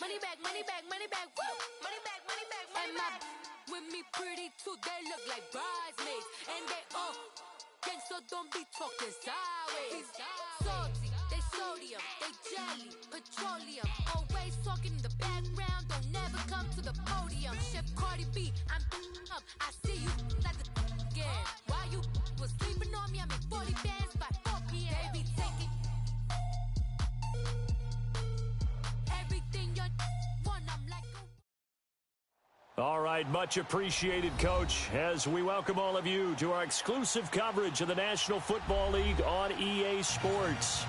money back, money back, money back, woo! Money back, money back, money back. With me pretty too, they look like bridesmaids. And they all gang, so don't be talking sideways. Salty, they sodium, they jelly, petroleum. Always talking in the background, don't never come to the podium. Chef Cardi B, I'm up, I see you like the again. While you was sleeping on me, I make 40 bands by 4 p.m. They be taking everything you want, I'm like All right, much appreciated, Coach, as we welcome all of you to our exclusive coverage of the National Football League on EA Sports.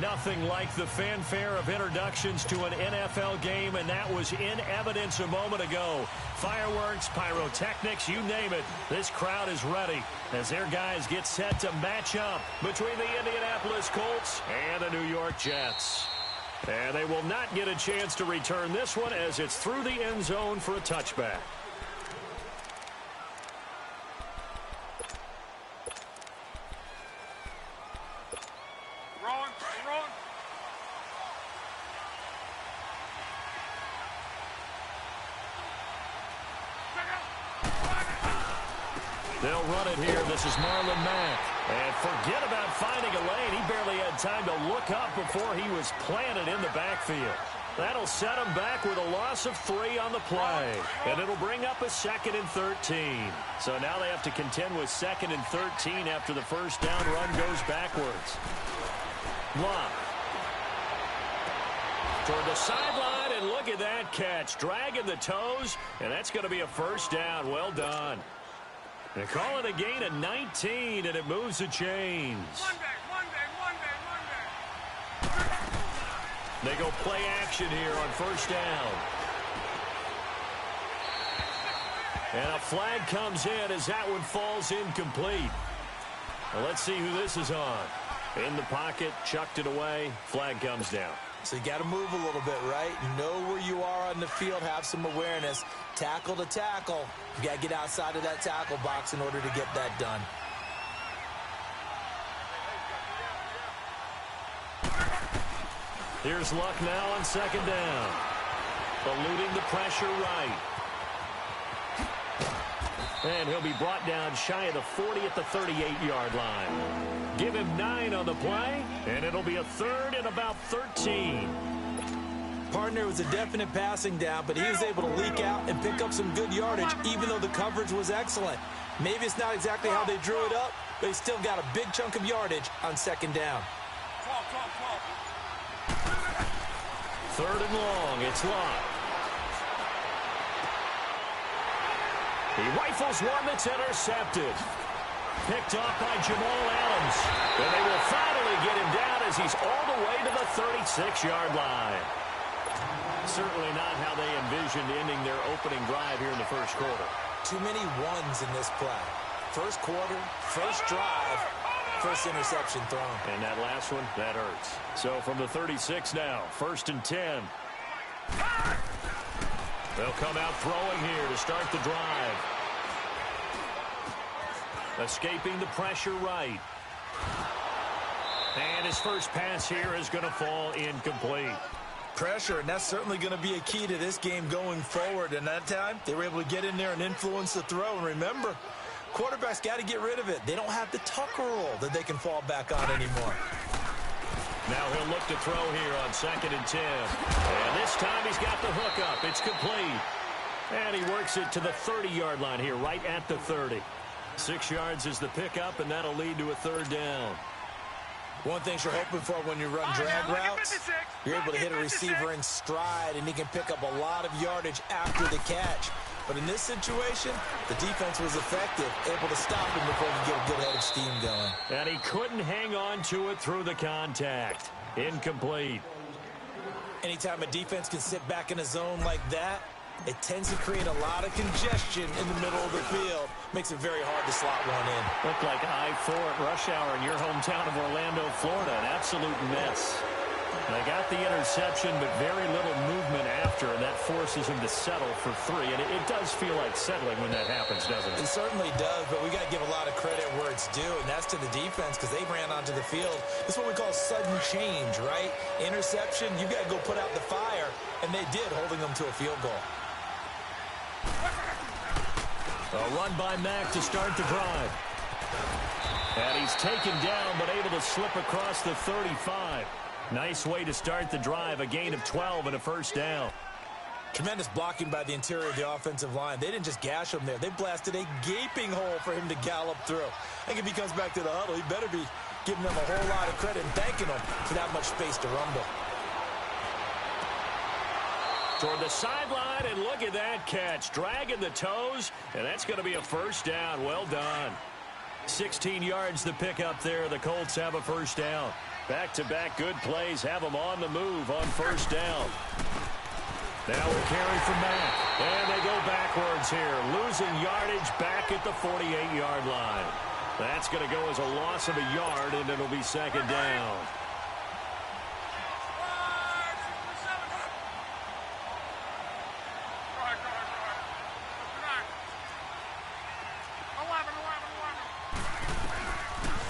Nothing like the fanfare of introductions to an NFL game, and that was in evidence a moment ago. Fireworks, pyrotechnics, you name it. This crowd is ready as their guys get set to match up between the Indianapolis Colts and the New York Jets. And they will not get a chance to return this one as it's through the end zone for a touchback. Wrong. They'll run it here. This is Marlon Mack. And forget about finding a lane. He barely had time to look up before he was planted in the backfield. That'll set him back with a loss of 3 on the play. And it'll bring up a 2nd and 13. So now they have to contend with 2nd and 13 after the first down run goes backwards. Block. Toward the sideline, and look at that catch. Dragging the toes, and that's going to be a first down. Well done. They call it a gain of 19, and it moves the chains. One back. They go play action here on first down. And a flag comes in as that one falls incomplete. Well, let's see who this is on. In the pocket, chucked it away, flag comes down. So you got to move a little bit, right? Know where you are on the field, have some awareness. Tackle to tackle. You got to get outside of that tackle box in order to get that done. Here's Luck now on second down. Eluding the pressure right. And he'll be brought down shy of the 40 at the 38-yard line. Give him 9 on the play, and it'll be a 3rd and about 13. Partner was a definite passing down, but he was able to leak out and pick up some good yardage, even though the coverage was excellent. Maybe it's not exactly how they drew it up, but he still got a big chunk of yardage on second down. 3rd and long, it's Locke. He rifles one that's intercepted. Picked off by Jamal Adams. And they will finally get him down as he's all the way to the 36-yard line. Certainly not how they envisioned ending their opening drive here in the first quarter. Too many ones in this play. First quarter, first drive, first interception thrown. And that last one, that hurts. So from the 36 now, 1st and 10. They'll come out throwing here to start the drive. Escaping the pressure right. And his first pass here is going to fall incomplete. Pressure, and that's certainly going to be a key to this game going forward. And that time, they were able to get in there and influence the throw. And remember, quarterbacks got to get rid of it. They don't have the tucker roll that they can fall back on anymore. Now he'll look to throw here on 2nd and 10. And this time he's got the hook up. It's complete. And he works it to the 30-yard line here, right at the 30. 6 yards is the pickup, and that'll lead to a 3rd down. One thing you're hoping for when you run drag routes, you're able to hit a receiver in stride, and he can pick up a lot of yardage after the catch. But in this situation, the defense was effective, able to stop him before he could get a good head of steam going. And he couldn't hang on to it through the contact. Incomplete. Anytime a defense can sit back in a zone like that, it tends to create a lot of congestion in the middle of the field. Makes it very hard to slot one in. Looked like I-4 at rush hour in your hometown of Orlando, Florida. An absolute mess. They got the interception, but very little movement after, and that forces him to settle for 3, and it does feel like settling when that happens, doesn't it? It certainly does, but we got to give a lot of credit where it's due, and that's to the defense because they ran onto the field. This is what we call sudden change, right? Interception, you got to go put out the fire, and they did, holding them to a field goal. A run by Mack to start the drive. And he's taken down, but able to slip across the 35. Nice way to start the drive, a gain of 12 and a first down. Tremendous blocking by the interior of the offensive line. They didn't just gash him there. They blasted a gaping hole for him to gallop through. I think if he comes back to the huddle, he better be giving them a whole lot of credit and thanking them for that much space to rumble. Toward the sideline, and look at that catch. Dragging the toes, and that's going to be a first down. Well done. 16 yards to pick up there. The Colts have a first down. Back-to-back good plays have them on the move on first down. Now we'll carry from Mack. And they go backwards here. Losing yardage back at the 48-yard line. That's going to go as a loss of a yard, and it'll be second down.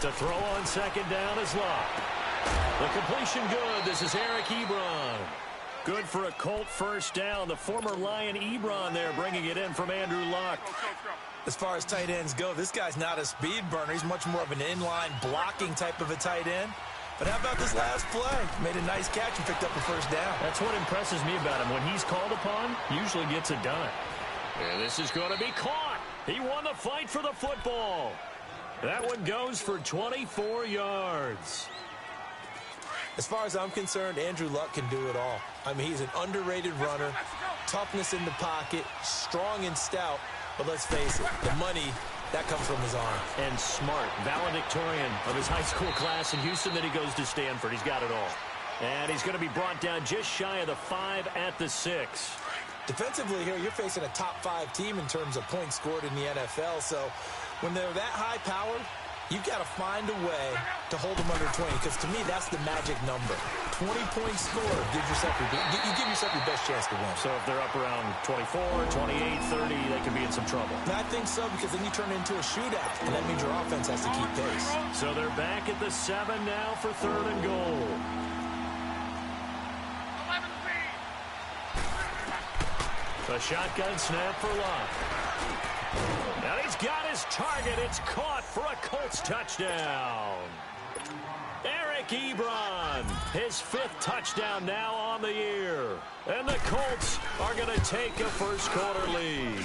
To throw on second down is Luck. The completion good. This is Eric Ebron. Good for a Colt first down. The former Lion Ebron there bringing it in from Andrew Luck. As far as tight ends go, this guy's not a speed burner. He's much more of an inline blocking type of a tight end. But how about this last play? Made a nice catch and picked up a first down. That's what impresses me about him. When he's called upon, usually gets it done. And this is going to be caught. He won the fight for the football. That one goes for 24 yards. As far as I'm concerned, Andrew Luck can do it all. I mean, he's an underrated runner, toughness in the pocket, strong and stout. But let's face it, the money, that comes from his arm. And smart, valedictorian of his high school class in Houston. Then he goes to Stanford. He's got it all. And he's going to be brought down just shy of the 5 at the 6. Defensively here, you're facing a top 5 team in terms of points scored in the NFL. So when they're that high powered, you've got to find a way to hold them under 20, because to me, that's the magic number. 20 points scored, you give yourself your best chance to win. So if they're up around 24, 28, 30, they could be in some trouble. And I think so, because then you turn it into a shootout, and that means your offense has to keep pace. So they're back at the 7 now for 3rd and goal. A shotgun snap for Luck. Now he's got his target. It's caught for a Colts touchdown. Eric Ebron, his 5th touchdown now on the year. And the Colts are going to take a first-quarter lead.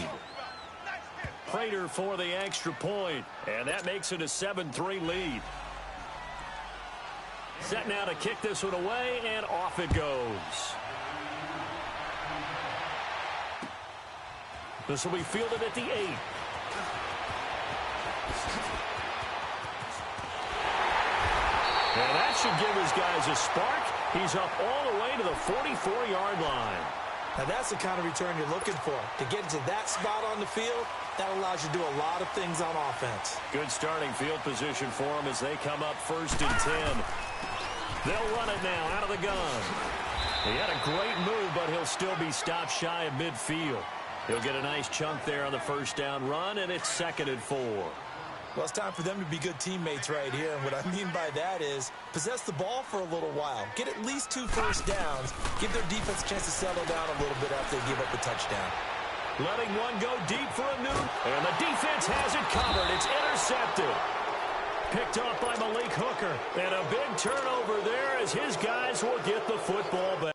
Prater for the extra point, and that makes it a 7-3 lead. Set now to kick this one away, and off it goes. This will be fielded at the 8. And that should give his guys a spark. He's up all the way to the 44-yard line. Now that's the kind of return you're looking for. To get to that spot on the field, that allows you to do a lot of things on offense. Good starting field position for him as they come up 1st and 10. They'll run it now out of the gun. He had a great move, but he'll still be stopped shy of midfield. He'll get a nice chunk there on the first down run, and it's 2nd and 4. Well, it's time for them to be good teammates right here. And what I mean by that is possess the ball for a little while. Get at least 2 first downs. Give their defense a chance to settle down a little bit after they give up a touchdown. Letting one go deep for a Newt. And the defense has it covered. It's intercepted. Picked off by Malik Hooker. And a big turnover there as his guys will get the football back.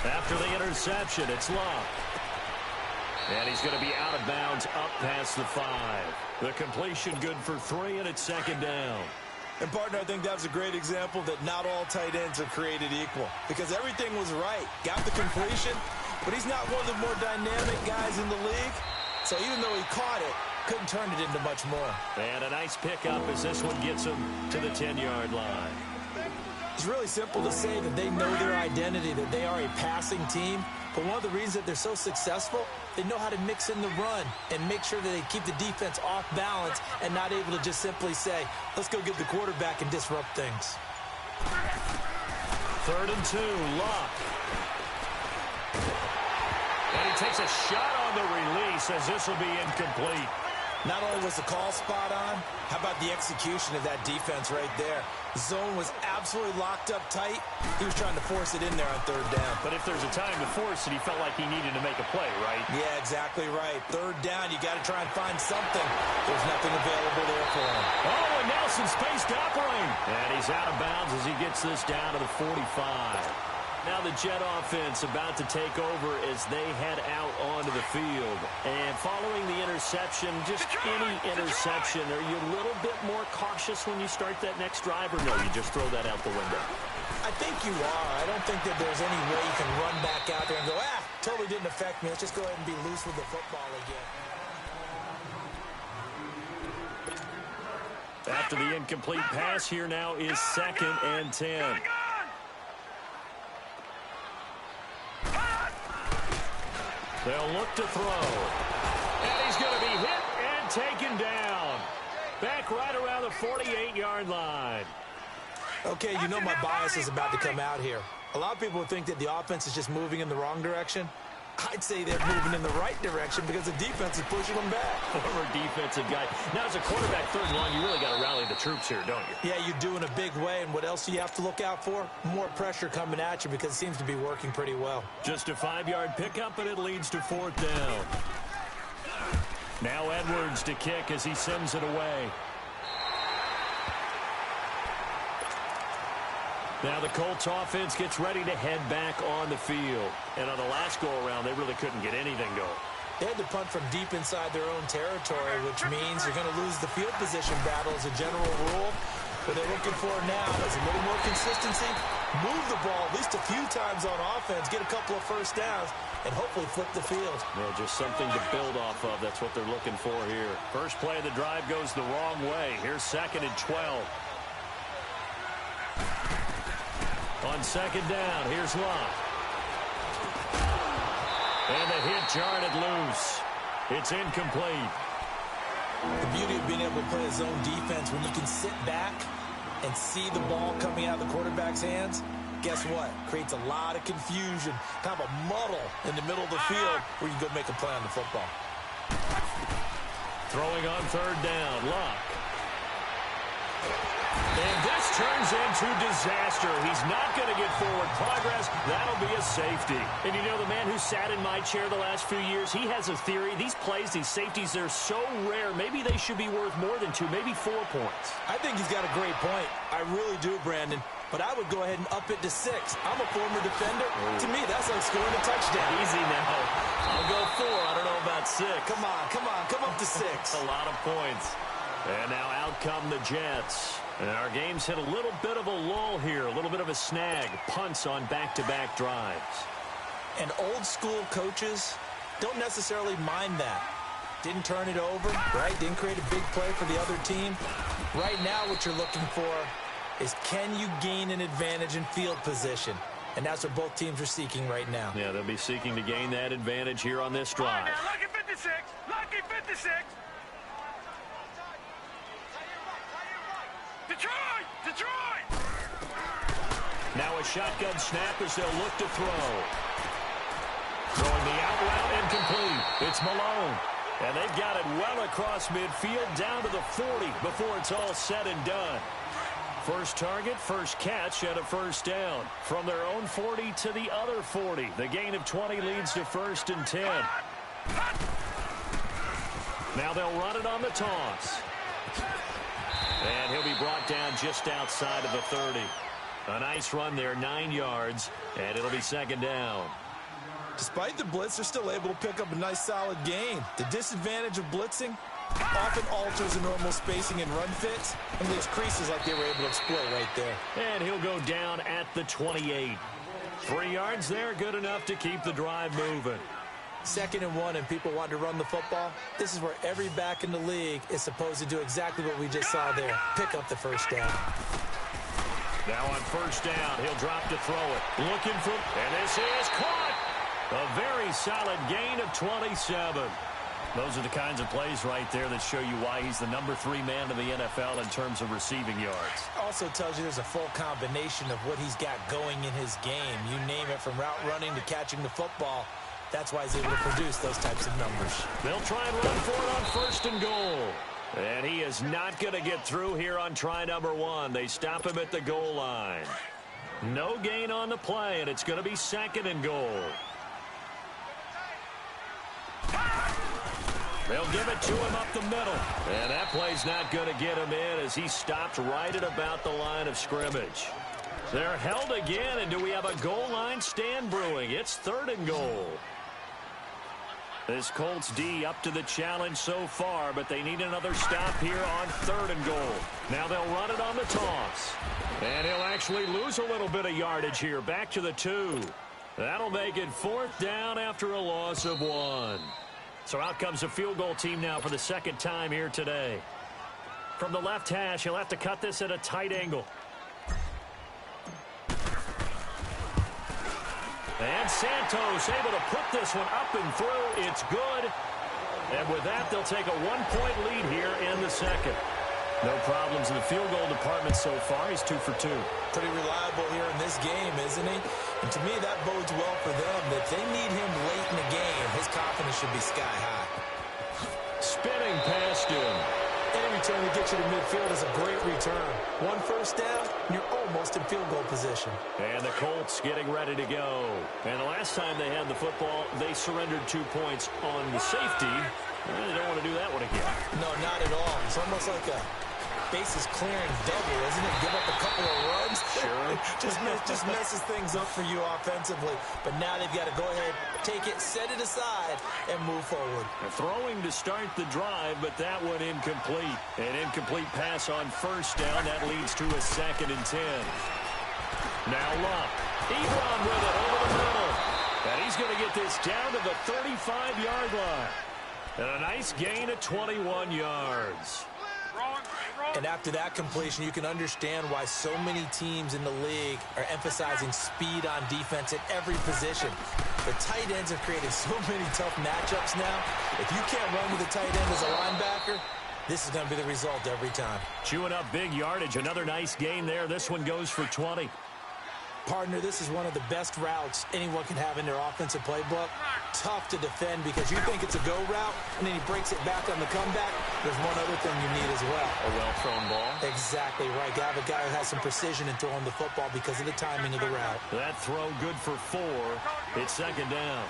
After the interception, it's Luck. And he's going to be out of bounds up past the 5. The completion good for 3, and it's 2nd down. And, partner, I think that was a great example that not all tight ends are created equal, because everything was right. Got the completion, but he's not one of the more dynamic guys in the league. So even though he caught it, couldn't turn it into much more. And a nice pickup as this one gets him to the 10-yard line. It's really simple to say that they know their identity, that they are a passing team. But one of the reasons that they're so successful, they know how to mix in the run and make sure that they keep the defense off balance and not able to just simply say, let's go get the quarterback and disrupt things. 3rd and 2, Luck. And he takes a shot on the release as this will be incomplete. Not only was the call spot on, how about the execution of that defense right there? Zone was absolutely locked up tight. He was trying to force it in there on 3rd down. But if there's a time to force it, he felt like he needed to make a play, right? Yeah, exactly right. 3rd down, you got to try and find something. There's nothing available there for him. Oh, and Nelson spaced operating. And he's out of bounds as he gets this down to the 45. Now the Jet offense about to take over as they head out onto the field. And following the interception, just any interception, are you a little bit more cautious when you start that next drive, or no, you just throw that out the window? I think you are. I don't think that there's any way you can run back out there and go, totally didn't affect me. Let's just go ahead and be loose with the football again. After the incomplete pass, here now is 2nd and 10. They'll look to throw. And he's going to be hit and taken down. Back right around the 48-yard line. Okay, you know my bias is about to come out here. A lot of people would think that the offense is just moving in the wrong direction. I'd say they're moving in the right direction because the defense is pushing them back. Former defensive guy. Now, as a quarterback, 3rd and 1, you really got to rally the troops here, don't you? Yeah, you do in a big way. And what else do you have to look out for? More pressure coming at you because it seems to be working pretty well. Just a 5-yard pickup, and it leads to 4th down. Now Edwards to kick as he sends it away. Now the Colts offense gets ready to head back on the field. And on the last go-around, they really couldn't get anything going. They had to punt from deep inside their own territory, which means you're going to lose the field position battle as a general rule. What they're looking for now is a little more consistency, move the ball at least a few times on offense, get a couple of 1st downs, and hopefully flip the field. Yeah, just something to build off of. That's what they're looking for here. First play of the drive goes the wrong way. Here's 2nd and 12. On 2nd down, here's Luck. And the hit jarred it loose. It's incomplete. The beauty of being able to play a zone defense when you can sit back and see the ball coming out of the quarterback's hands, guess what? Creates a lot of confusion, kind of a muddle in the middle of the field where you can go make a play on the football. Throwing on 3rd down, Luck. And this turns into disaster. He's not going to get forward progress. That'll be a safety. And you know, the man who sat in my chair the last few years, he has a theory. These plays, these safeties, they're so rare. Maybe they should be worth more than 2, maybe 4 points. I think he's got a great point. I really do, Brandon. But I would go ahead and up it to 6. I'm a former defender. To me, that's like scoring a touchdown. Easy now. I'll go 4. I don't know about 6. Come on. Come up to 6. A lot of points. And now out come the Jets. And our game's hit a little bit of a lull here, a little bit of a snag. Punts on back-to-back drives. And old school coaches don't necessarily mind that. Didn't turn it over, right? Didn't create a big play for the other team. Right now what you're looking for is, can you gain an advantage in field position? And that's what both teams are seeking right now. Yeah, they'll be seeking to gain that advantage here on this drive. Lucky 56! Lucky 56! Detroit! Now a shotgun snap as they'll look to throw. Throwing the out route incomplete. It's Malone. And they've got it well across midfield down to the 40 before it's all said and done. First target, first catch, and a 1st down. From their own 40 to the other 40. The gain of 20 leads to 1st and 10. Now they'll run it on the toss. And he'll be brought down just outside of the 30. A nice run there, 9 yards, and it'll be 2nd down. Despite the blitz, they're still able to pick up a nice solid gain. The disadvantage of blitzing often alters the normal spacing and run fits and leaves creases like they were able to exploit right there. And he'll go down at the 28. 3 yards there, good enough to keep the drive moving. 2nd and 1 and people want to run the football, this is where every back in the league is supposed to do exactly what we just saw there. Pick up the first down. Now on first down, he'll drop to throw it. Looking for, and this is caught. A very solid gain of 27. Those are the kinds of plays right there that show you why he's the number 3 man in the NFL in terms of receiving yards. Also tells you there's a full combination of what he's got going in his game. You name it, from route running to catching the football. That's why he's able to produce those types of numbers. They'll try and run for it on 1st and goal. And he is not going to get through here on try number 1. They stop him at the goal line. No gain on the play, and it's going to be 2nd and goal. They'll give it to him up the middle. And that play's not going to get him in as he stopped right at about the line of scrimmage. They're held again, and do we have a goal line stand brewing? It's 3rd and goal. This Colts D up to the challenge so far, but they need another stop here on 3rd and goal. Now they'll run it on the toss. And he'll actually lose a little bit of yardage here. Back to the 2. That'll make it 4th down after a loss of 1. So out comes a field goal team now for the 2nd time here today. From the left hash, he'll have to cut this at a tight angle. And Santos able to put this one up and through. It's good. And with that, they'll take a 1-point lead here in the 2nd. No problems in the field goal department so far. He's 2 for 2. Pretty reliable here in this game, isn't he? And to me, that bodes well for them. That they need him late in the game. His confidence should be sky high. Spinning past him. Any return to get you to midfield is a great return. 1 first down, and you're almost in field goal position. And the Colts getting ready to go. And the last time they had the football, they surrendered 2 points on the safety. They don't want to do that one again. No, not at all. It's almost like a bases clearing double, isn't it? Give up a couple of runs. Sure. just messes things up for you offensively. But now they've got to go ahead, take it, set it aside, and move forward. Throwing to start the drive, but that one incomplete. An incomplete pass on first down. That leads to a 2nd and 10. Now Luck. Ebron with it over the middle. And he's going to get this down to the 35-yard line. And a nice gain of 21 yards. And after that completion, you can understand why so many teams in the league are emphasizing speed on defense at every position. The tight ends have created so many tough matchups now. If you can't run with a tight end as a linebacker, this is going to be the result every time. Chewing up big yardage. Another nice gain there. This one goes for 20. Partner, this is one of the best routes anyone can have in their offensive playbook. Tough to defend because you think it's a go route, and then he breaks it back on the comeback. There's one other thing you need as well. A well-thrown ball. Exactly right. You have a guy who has some precision in throwing the football because of the timing of the route. That throw good for 4. It's 2nd down.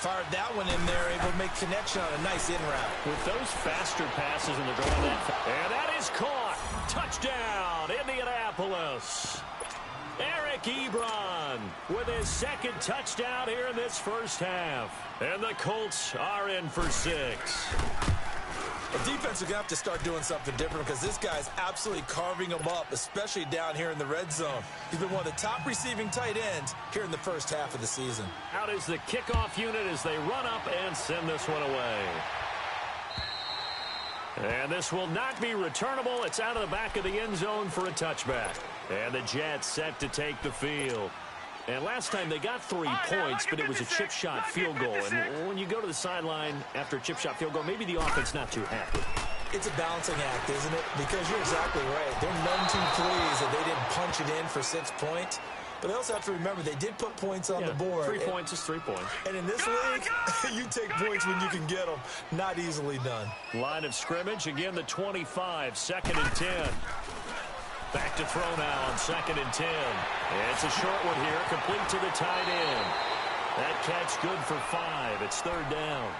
Fired that one in there, able to make connection on a nice in route. With those faster passes and they're going that fast. And that is caught. Touchdown, Indianapolis. Eric Ebron with his 2nd touchdown here in this first half. And the Colts are in for 6. The defense are going to have to start doing something different because this guy's absolutely carving them up, especially down here in the red zone. He's been one of the top receiving tight ends here in the first half of the season. Out is the kickoff unit as they run up and send this one away. And this will not be returnable. It's out of the back of the end zone for a touchback. And the Jets set to take the field. And last time they got 3 points, but it was a chip shot field goal. And when you go to the sideline after a chip shot field goal, maybe the offense not too happy. It's a balancing act, isn't it? Because you're exactly right. They're none too pleased that they didn't punch it in for 6 points. But they also have to remember they did put points on the board. 3 points is 3 points. And in this league, you take points when you can get them. Not easily done. Line of scrimmage, again the 25, 2nd and 10. Back to throw now on 2nd and 10. It's a short one here, complete to the tight end. That catch good for 5. It's 3rd down.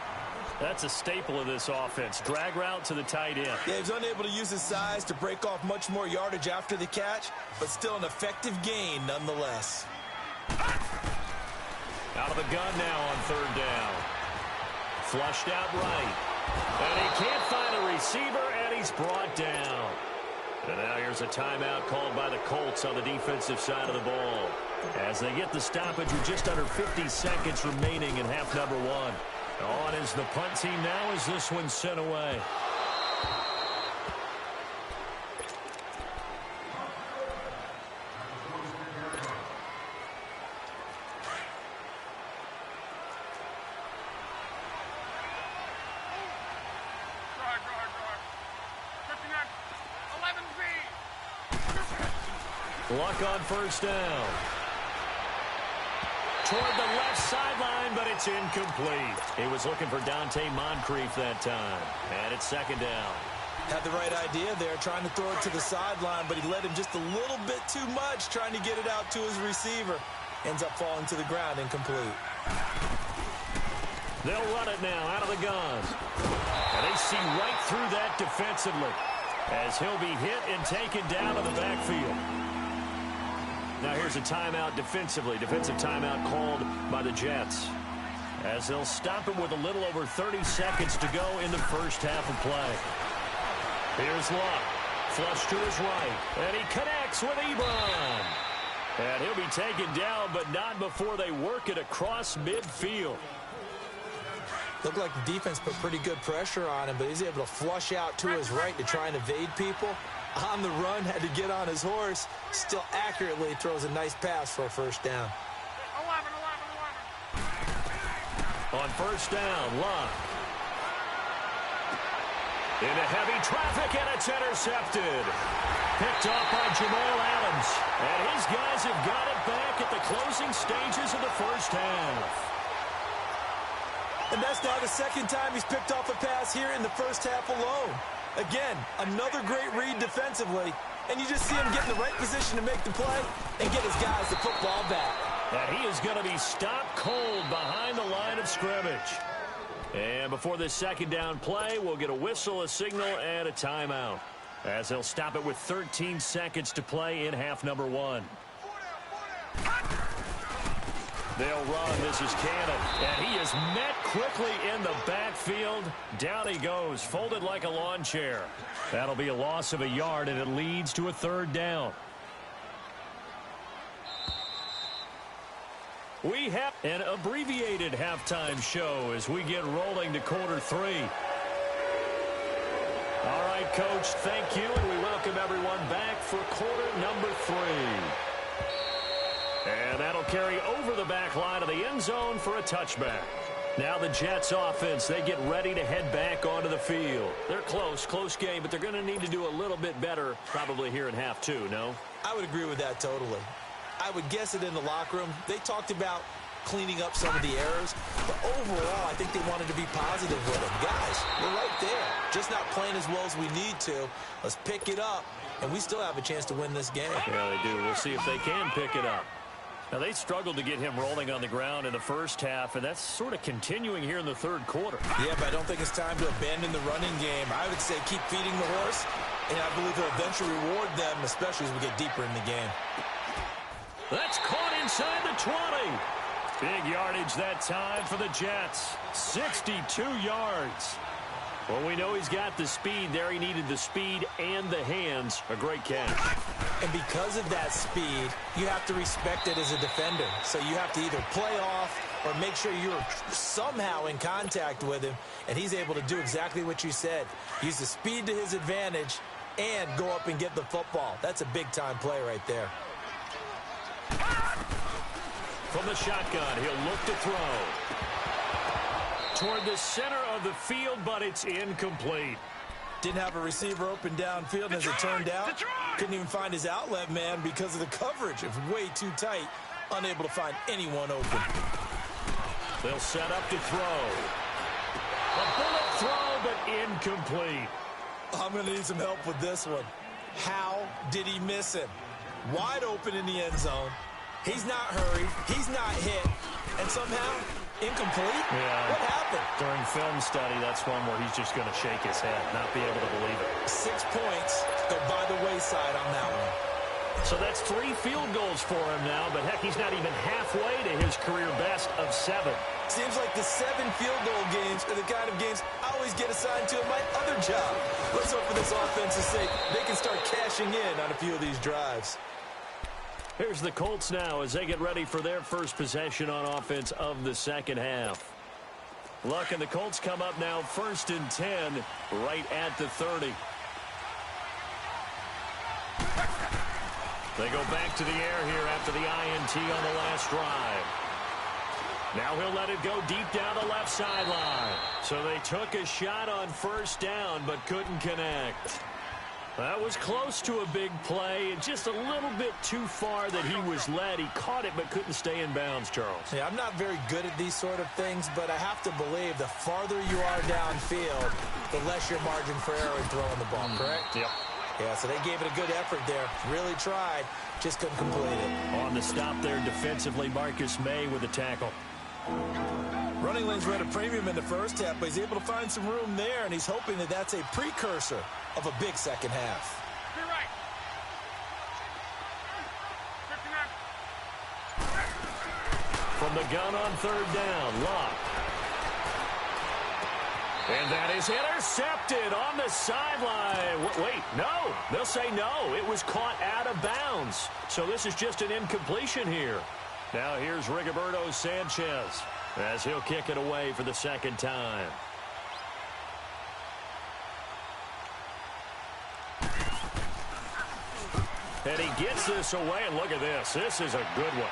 That's a staple of this offense. Drag route to the tight end. Yeah, he's unable to use his size to break off much more yardage after the catch, but still an effective gain nonetheless. Out of the gun now on 3rd down. Flushed out right. And he can't find a receiver, and he's brought down. And now here's a timeout called by the Colts on the defensive side of the ball. As they get the stoppage with just under 50 seconds remaining in half number 1. On is the punt team now as this one's sent away. Luck on first down. Toward the left sideline, but it's incomplete. He was looking for Dante Moncrief that time. And it's second down. Had the right idea there, trying to throw it to the sideline, but he led him just a little bit too much, trying to get it out to his receiver. Ends up falling to the ground, incomplete. They'll run it now out of the gun. And they see right through that defensively as he'll be hit and taken down to the backfield. Now here's a timeout defensively. Defensive timeout called by the Jets as they'll stop him with a little over 30 seconds to go in the first half of play. Here's Luck. Flush to his right. And he connects with Ebron. And he'll be taken down, but not before they work it across midfield. Looked like the defense put pretty good pressure on him, but he's able to flush out to his right to try and evade people. On the run, had to get on his horse. Still accurately throws a nice pass for a first down. 11. On first down, Luck. Into heavy traffic, and it's intercepted. Picked off by Jamal Adams. And his guys have got it back at the closing stages of the first half. And that's now the second time he's picked off a pass here in the first half alone. Again, another great read defensively, and you just see him get in the right position to make the play and get his guys the football back. And he is going to be stopped cold behind the line of scrimmage. And before this second down play, we'll get a whistle, a signal, and a timeout, as they'll stop it with 13 seconds to play in half number one. They'll run. This is Cannon. And he is met quickly in the backfield. Down he goes, folded like a lawn chair. That'll be a loss of a yard, and it leads to a third down. We have an abbreviated halftime show as we get rolling to quarter three. All right, Coach, thank you, and we welcome everyone back for quarter number three. And that'll carry over the back line of the end zone for a touchback. Now the Jets offense, they get ready to head back onto the field. They're close game, but they're going to need to do a little bit better probably here in half two, no? I would agree with that totally. I would guess it in the locker room. They talked about cleaning up some of the errors, but overall, I think they wanted to be positive with them. Guys, we're right there. Just not playing as well as we need to. Let's pick it up, and we still have a chance to win this game. Yeah, they do. We'll see if they can pick it up. Now, they struggled to get him rolling on the ground in the first half, and that's sort of continuing here in the third quarter. Yeah, but I don't think it's time to abandon the running game. I would say keep feeding the horse, and I believe he'll eventually reward them, especially as we get deeper in the game. That's caught inside the 20. Big yardage that time for the Jets. 62 yards. Well, we know he's got the speed there. He needed the speed and the hands. A great catch. And because of that speed, you have to respect it as a defender. So you have to either play off or make sure you're somehow in contact with him, and he's able to do exactly what you said. Use the speed to his advantage and go up and get the football. That's a big-time play right there. From the shotgun, he'll look to throw. Toward the center of the field, but it's incomplete. Didn't have a receiver open downfield, as it turned out. Couldn't even find his outlet man because of the coverage. It was way too tight. Unable to find anyone open. They'll set up to throw. A bullet throw, but incomplete. I'm going to need some help with this one. How did he miss him? Wide open in the end zone. He's not hurried. He's not hit. And somehow, incomplete? Yeah. What happened? During film study, that's one where he's just going to shake his head, not be able to believe it. 6 points go by the wayside on that one. So that's 3 field goals for him now, but heck, he's not even halfway to his career best of 7. Seems like the 7 field goal games are the kind of games I always get assigned to in my other job. Let's hope for this offense's sake they can start cashing in on a few of these drives. Here's the Colts now as they get ready for their first possession on offense of the second half. Look, and the Colts come up now 1st and 10 right at the 30. They go back to the air here after the INT on the last drive. Now he'll let it go deep down the left sideline. So they took a shot on 1st down but couldn't connect. That was close to a big play, and just a little bit too far that he was led. He caught it but couldn't stay in bounds, Charles. Yeah, I'm not very good at these sort of things, but I have to believe the farther you are downfield, the less your margin for error in throwing the ball, correct? Yep. Yeah, so they gave it a good effort there. Really tried, just couldn't complete it. On the stop there defensively, Marcus May with a tackle. Running lanes were at a premium in the first half, but he's able to find some room there, and he's hoping that that's a precursor of a big second half. You're right. 59. From the gun on 3rd down, Locke. And that is intercepted on the sideline. Wait, no. They'll say no. It was caught out of bounds. So this is just an incompletion here. Now here's Rigoberto Sanchez as he'll kick it away for the 2nd time. And he gets this away, and look at this. This is a good one.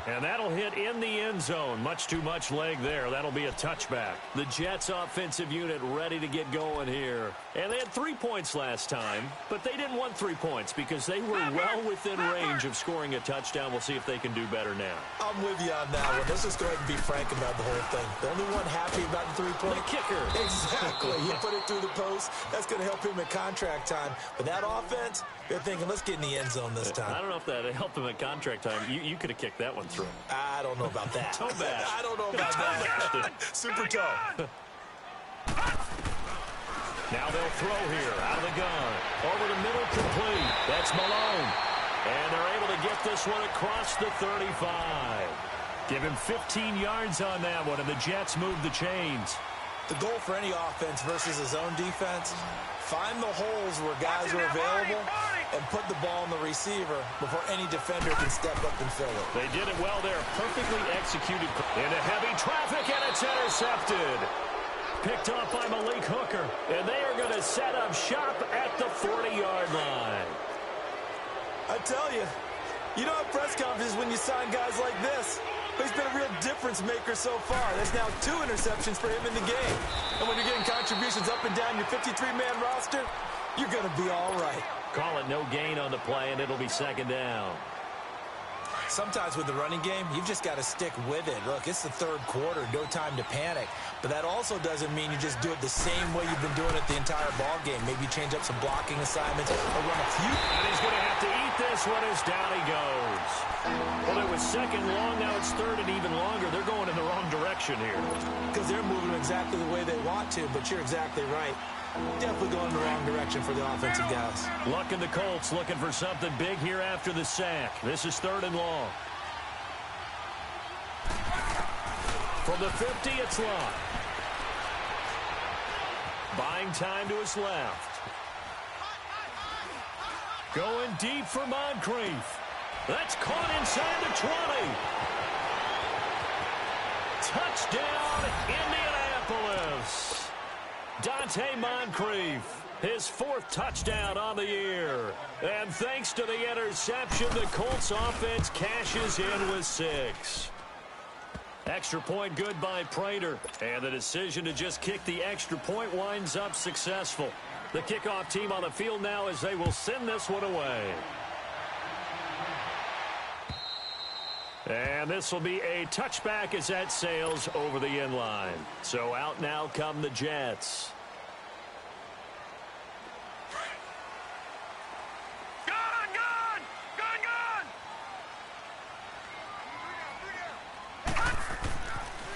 And that'll hit in the end zone. Much too much leg there. That'll be a touchback. The Jets offensive unit ready to get going here. And they had 3 points last time, but they didn't want 3 points because they were well within range of scoring a touchdown. We'll see if they can do better now. I'm with you on that one. Let's just go ahead and be frank about the whole thing. The only one happy about the 3-point? The kicker. Exactly. You put it through the post. That's going to help him at contract time. But that offense, they're thinking, let's get in the end zone this time. I don't know if that helped him at contract time. You could have kicked that one through. I don't know about that. Toe bash. I don't know about that. Super toe. Now they'll throw here out of the gun. Over the middle, complete. That's Malone. And they're able to get this one across the 35. Give him 15 yards on that one, and the Jets move the chains. The goal for any offense versus his own defense, find the holes where guys are available and put the ball on the receiver before any defender can step up and fill it. They did it well there. Perfectly executed into heavy traffic, and it's intercepted. Picked off by Malik Hooker, and they are going to set up shop at the 40-yard line. I tell you, you don't have press conferences when you sign guys like this. But he's been a real difference maker so far. There's now 2 interceptions for him in the game. And when you're getting contributions up and down your 53-man roster, you're going to be all right. Call it no gain on the play, and it'll be 2nd down. Sometimes with the running game, you've just got to stick with it. Look, it's the 3rd quarter, no time to panic. But that also doesn't mean you just do it the same way you've been doing it the entire ball game. Maybe change up some blocking assignments or run a few. And he's going to have to eat this one as down he goes. Well, it was 2nd long, now it's 3rd and even longer. They're going in the wrong direction here. Because they're moving exactly the way they want to, but you're exactly right. Definitely going in the wrong direction for the offensive guys. Luck and the Colts looking for something big here after the sack. This is 3rd and long. From the 50, it's Luck. Buying time to his left. Going deep for Moncrief. That's caught inside the 20. Touchdown, Indianapolis. Dante Moncrief, his 4th touchdown on the year. And thanks to the interception, the Colts offense cashes in with 6. Extra point good by Prater. And the decision to just kick the extra point winds up successful. The kickoff team on the field now as they will send this one away. And this will be a touchback as that sails over the end line. So out now come the Jets.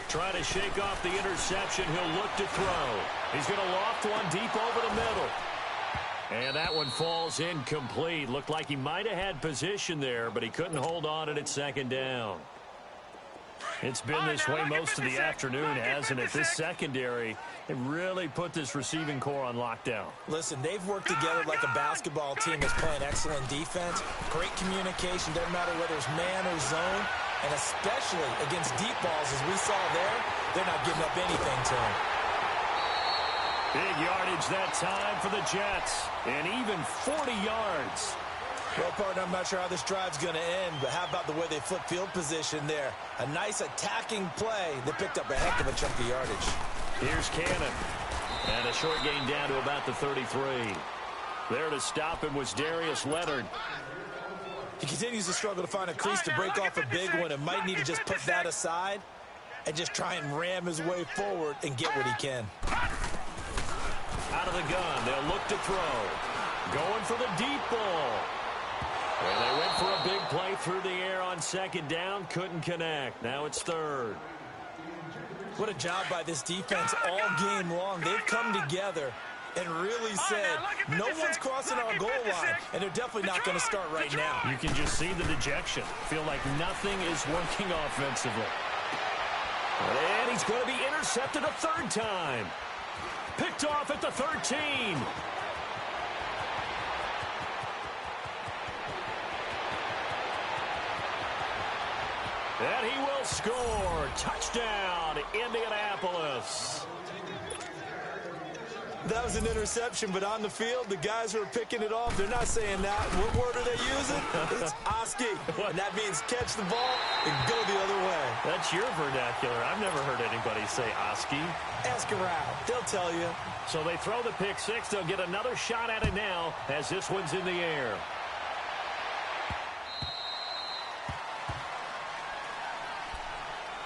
Trying to shake off the interception. He'll look to throw. He's going to loft one deep over the middle. And that one falls incomplete. Looked like he might have had position there, but he couldn't hold on at 2nd down. It's been this way most of the afternoon, hasn't it? This secondary, they really put this receiving core on lockdown. Listen, they've worked together like a basketball team that's playing excellent defense. Great communication, doesn't matter whether it's man or zone. And especially against deep balls, as we saw there, they're not giving up anything to him. Big yardage that time for the Jets. And even 40 yards. Well, partner, I'm not sure how this drive's going to end, but how about the way they flip field position there? A nice attacking play that picked up a heck of a chunk of yardage. Here's Cannon. And a short gain down to about the 33. There to stop him was Darius Leonard. He continues to struggle to find a crease to break off a big one and might need to just put that aside and just try and ram his way forward and get what he can. Out of the gun, they'll look to throw. Going for the deep ball. And they went for a big play through the air on second down. Couldn't connect. Now it's third. What a job by this defense all game long. They've come together and really said, no one's crossing our goal line, and they're definitely not going to start right now. You can just see the dejection. Feel like nothing is working offensively. And he's going to be intercepted a third time. Picked off at the 13. And he will score. Touchdown, Indianapolis. That was an interception, but on the field, the guys who are picking it off, they're not saying that. What word are they using? It's Oski. And that means catch the ball and go the other way. That's your vernacular. I've never heard anybody say Oski. Ask around. They'll tell you. So they throw the pick six. They'll get another shot at it now as this one's in the air.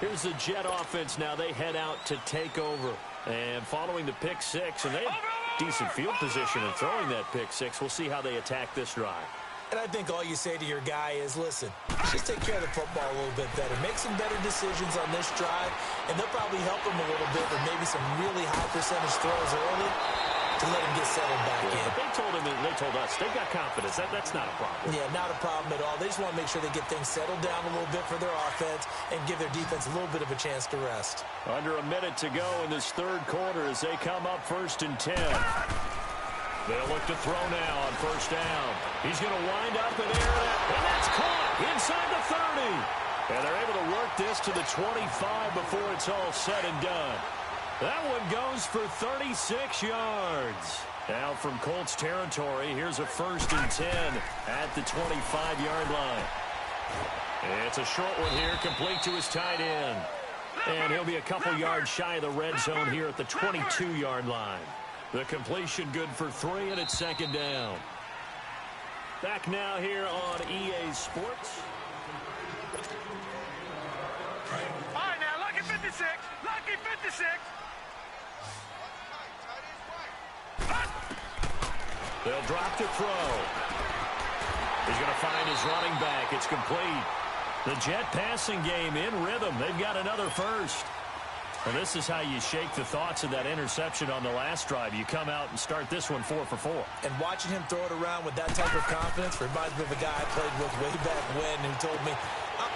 Here's the Jet offense now. They head out to take over. And following the pick six, and they have decent field position in throwing that pick six. We'll see how they attack this drive. And I think all you say to your guy is, listen, just take care of the football a little bit better. Make some better decisions on this drive, and they'll probably help him a little bit with maybe some really high percentage throws early to let him get settled back in. But they told him, and they told us, they've got confidence. That's not a problem. Yeah, not a problem at all. They just want to make sure they get things settled down a little bit for their offense and give their defense a little bit of a chance to rest. Under a minute to go in this third quarter as they come up 1st and 10. They'll look to throw now on first down. He's going to wind up in air, and that's caught inside the 30. And they're able to work this to the 25 before it's all said and done. That one goes for 36 yards. Now from Colts territory, here's a 1st and 10 at the 25-yard line. It's a short one here, complete to his tight end. And he'll be a couple yards shy of the red zone here at the 22-yard line. The completion good for 3, and it's 2nd down. Back now here on EA Sports. All right, now, lucky 56. Lucky 56. They'll drop to throw. He's going to find his running back. It's complete. The Jet passing game in rhythm. They've got another first. And this is how you shake the thoughts of that interception on the last drive. You come out and start this one 4 for 4. And watching him throw it around with that type of confidence reminds me of a guy I played with way back when who told me,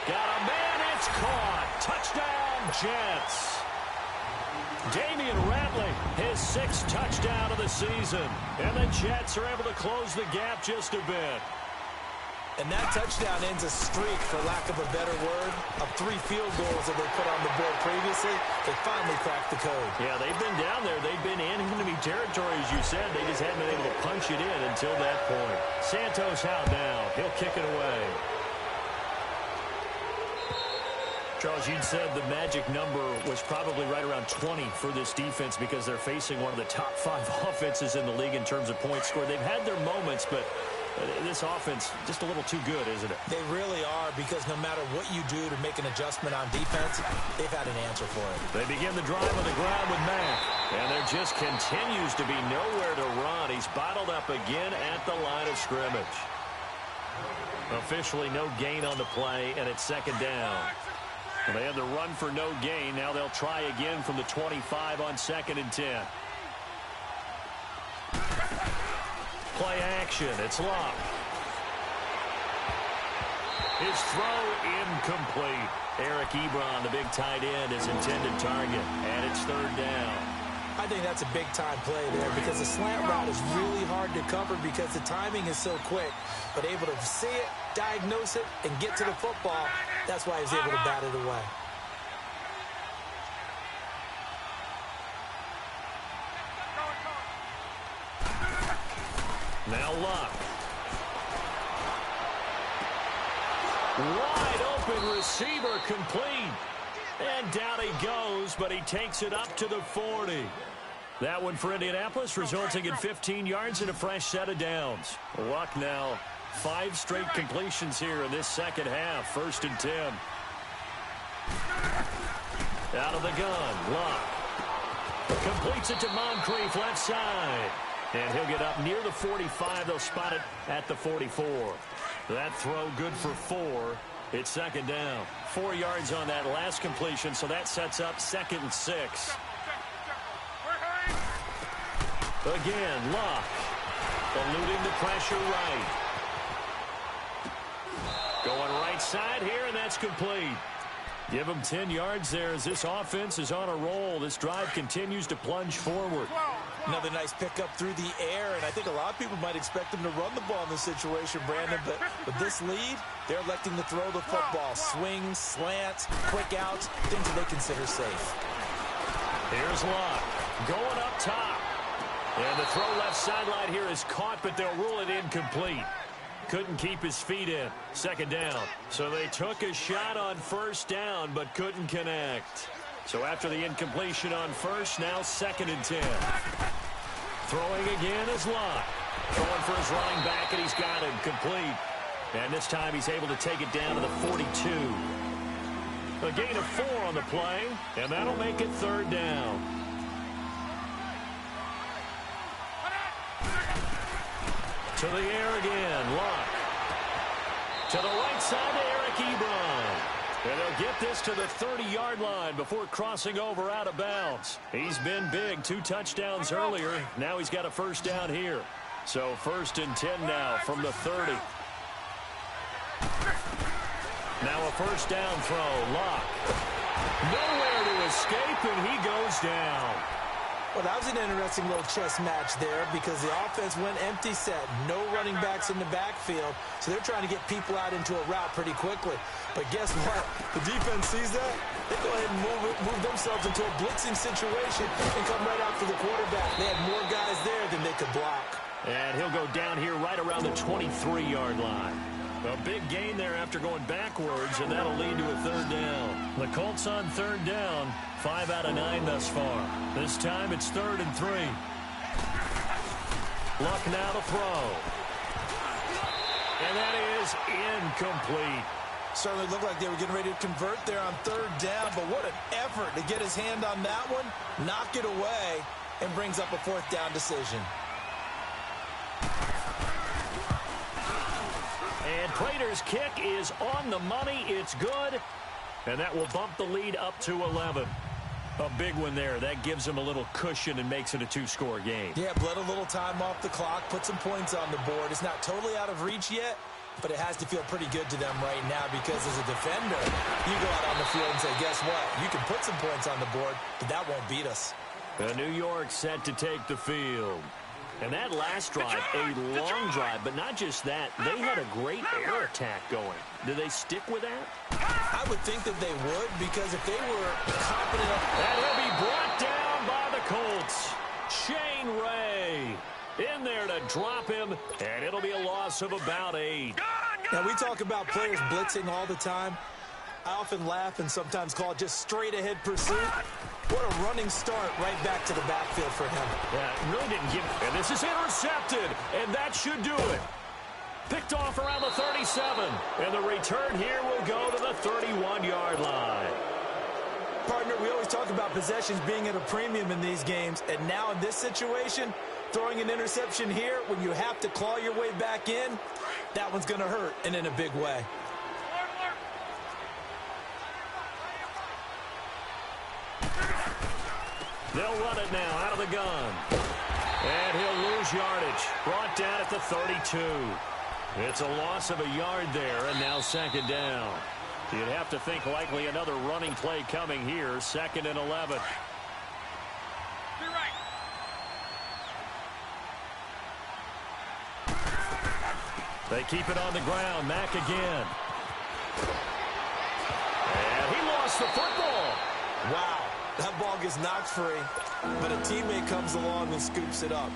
got a man, it's caught. Touchdown, Jets. Damian Ratley, his 6th touchdown of the season. And the Jets are able to close the gap just a bit. And that touchdown ends a streak, for lack of a better word, of 3 field goals that they put on the board previously. They finally cracked the code. Yeah, they've been down there. They've been in enemy territory, as you said. They just haven't been able to punch it in until that point. Santos out now. He'll kick it away. Charles, you'd said the magic number was probably right around 20 for this defense because they're facing one of the top 5 offenses in the league in terms of points scored. They've had their moments, but this offense just a little too good, isn't it? They really are, because no matter what you do to make an adjustment on defense, they've had an answer for it. They begin the drive on the ground with Mack, and there just continues to be nowhere to run. He's bottled up again at the line of scrimmage. Officially no gain on the play, and it's 2nd down. Well, they had the run for no gain. Now they'll try again from the 25 on 2nd and 10. Play action. It's locked. His throw incomplete. Eric Ebron, the big tight end, is intended target. And it's 3rd down. I think that's a big-time play there, because the slant route is really hard to cover because the timing is so quick. But able to see it, diagnose it, and get to the football, That's why he was able to bat it away. Now Luck. Wide open receiver complete. And down he goes, but he takes it up to the 40. That one for Indianapolis, resulting in 15 yards and a fresh set of downs. Luck now 5 straight completions here in this second half. 1st and 10. Out of the gun, Luck. Completes it to Moncrief, left side. And he'll get up near the 45. They'll spot it at the 44. That throw good for 4. It's 2nd down. 4 yards on that last completion, so that sets up 2nd and 6. Again, Luck. Eluding the pressure right. Going right side here, and that's complete. Give him 10 yards there as this offense is on a roll. This drive continues to plunge forward. Another nice pickup through the air, and I think a lot of people might expect them to run the ball in this situation, Brandon, but with this lead, they're electing to throw the football. Swings, slants, quick outs, things that they consider safe. Here's Luck going up top. And the throw left sideline here is caught, but they'll rule it incomplete. Couldn't keep his feet in. 2nd down. So they took a shot on 1st down, but couldn't connect. So after the incompletion on 1st, now 2nd and 10. Throwing again is Luck. Throwing for his running back, and he's got him complete. And this time he's able to take it down to the 42. A gain of 4 on the play, and that'll make it 3rd down. To the air again, Luck. To the right side to Eric Ebron. And they'll get this to the 30-yard line before crossing over out of bounds. He's been big, 2 touchdowns earlier. Now he's got a 1st down here. So 1st and 10 now from the 30. Now a 1st down throw, Luck. Nowhere to escape, and he goes down. Well, that was an interesting little chess match there because the offense went empty set. No running backs in the backfield, so they're trying to get people out into a route pretty quickly. But guess what? The defense sees that. They go ahead and move themselves into a blitzing situation and come right out for the quarterback. They had more guys there than they could block. And he'll go down here right around the 23-yard line. A big gain there after going backwards, and that'll lead to a 3rd down. The Colts on 3rd down, 5 out of 9 thus far. This time it's 3rd and 3. Luck now to throw. And that is incomplete. Certainly looked like they were getting ready to convert there on 3rd down, but what an effort to get his hand on that one, knock it away, and brings up a 4th down decision. And Prater's kick is on the money. It's good. And that will bump the lead up to 11. A big one there. That gives him a little cushion and makes it a 2-score game. Yeah, bled a little time off the clock, put some points on the board. It's not totally out of reach yet, but it has to feel pretty good to them right now because as a defender, you go out on the field and say, guess what? You can put some points on the board, but that won't beat us. New York set to take the field. And that last drive, a long drive, but not just that. They had a great air attack going. Do they stick with that? I would think that they would because if they were confident. And he'll be brought down by the Colts. Shane Ray in there to drop him, and it'll be a loss of about 8. Now, we talk about players blitzing all the time. I often laugh and sometimes call it just straight-ahead pursuit. What a running start right back to the backfield for him. Yeah, really didn't give it. And this is intercepted, and that should do it. Picked off around the 37, and the return here will go to the 31-yard line. Partner, we always talk about possessions being at a premium in these games, and now in this situation, throwing an interception here when you have to claw your way back in, that one's going to hurt, and in a big way. They'll run it now out of the gun. And he'll lose yardage. Brought down at the 32. It's a loss of a yard there, and now 2nd down. You'd have to think likely another running play coming here. 2nd and 11. They keep it on the ground. Mack again. the football. Wow, that ball gets knocked free, but a teammate comes along and scoops it up.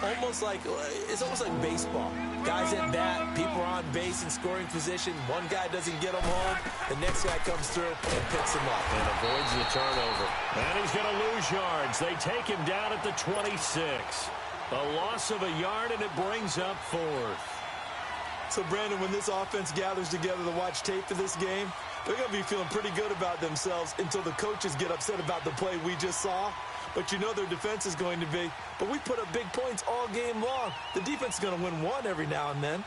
It's almost like baseball. Guys at bat, people are on base in scoring position. One guy doesn't get them home. The next guy comes through and picks him up. And avoids the turnover. And he's going to lose yards. They take him down at the 26. A loss of a yard, and it brings up 4th. So, Brandon, when this offense gathers together to watch tape for this game, they're going to be feeling pretty good about themselves until the coaches get upset about the play we just saw. But you know their defense is going to be. But we put up big points all game long. The defense is going to win one every now and then.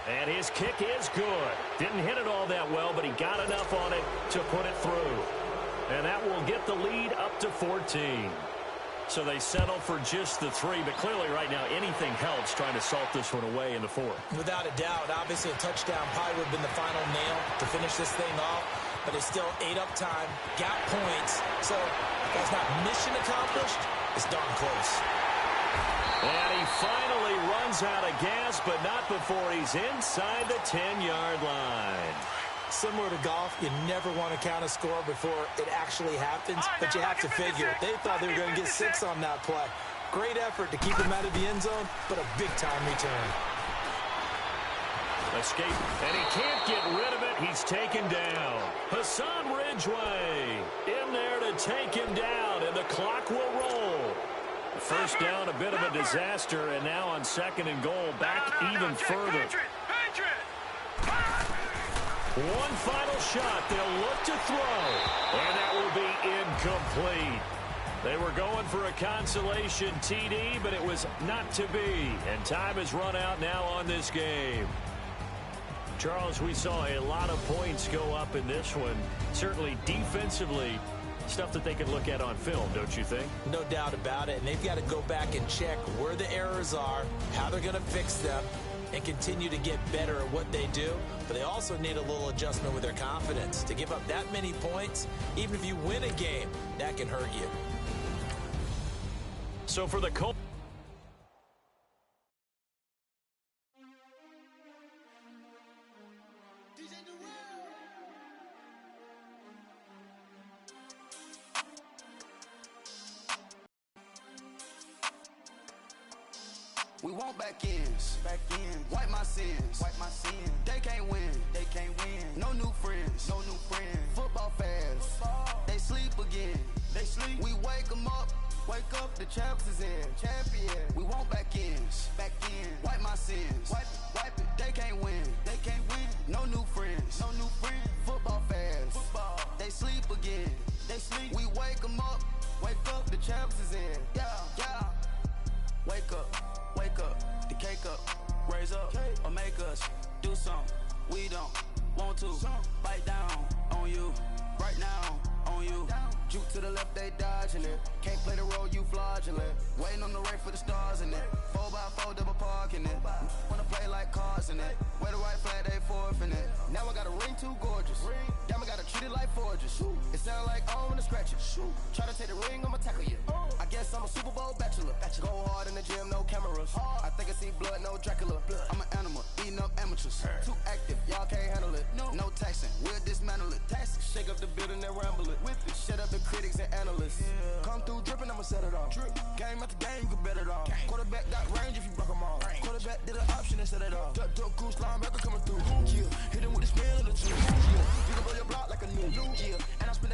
And his kick is good. Didn't hit it all that well, but he got enough on it to put it through. And that will get the lead up to 14. So they settle for just the 3, but clearly right now anything helps trying to salt this one away in the 4th. Without a doubt, obviously a touchdown probably would have been the final nail to finish this thing off, but it's still 8 up time, got points, so that's not mission accomplished, it's darn close. And he finally runs out of gas, but not before he's inside the 10-yard line. Similar to golf, you never want to count a score before it actually happens, but you have to figure. They thought they were going to get 6 on that play. Great effort to keep him out of the end zone, but a big-time return. Escape, and he can't get rid of it. He's taken down. Hassan Ridgeway in there to take him down, and the clock will roll. First down, a bit of a disaster, and now on 2nd and goal, back even further. One final shot. They'll look to throw, and that will be incomplete. They were going for a consolation TD, but it was not to be, and time has run out now on this game. Charles, we saw a lot of points go up in this one. Certainly defensively, stuff that they can look at on film, don't you think? No doubt about it, and they've got to go back and check where the errors are, how they're going to fix them, and continue to get better at what they do. But they also need a little adjustment with their confidence. To give up that many points, even if you win a game, that can hurt you. So for the Colts, we want back ends. Wipe my sins. They can't win. No new friends. Football fans. They sleep again. We wake them up. The champs is in. We want back ends. Wipe my sins. Wipe it. They can't win. No new friends. Football fans. They sleep again. We wake them up. The champs is in. Yeah. Wake up, the cake up, raise up, or make us do something we don't want to. Bite down on you, right now on you. Juke to the left, they dodging it. Can't play the role, you fraudulent. Waiting on the right for the stars in it. 4x4 double parking it. Wanna play like cars in it. Wear the right flag, they forfeiting it. Now I got a ring too gorgeous. Damn, I gotta treat it like forges. It sound like I wanna scratch it. Try to take the ring, I'ma tackle you. I guess I'm a Super Bowl bachelor. Go hard in the gym, no cameras. I think I see blood, no Dracula. I'm an animal, eating up amateurs. Too active, y'all can't handle it. No taxing, we'll dismantle it. Shake up the building and ramble it. Whip it, shut up the critics and analysts. Come through dripping, I'ma set it off. Game after game, you can bet it off. Quarterback got range if you broke them all. Quarterback did an option and set it off. Duck, goose, linebacker coming through. Yeah, hit him with the spin of the two. Yeah, you can blow your block like a new. Yeah, and I spin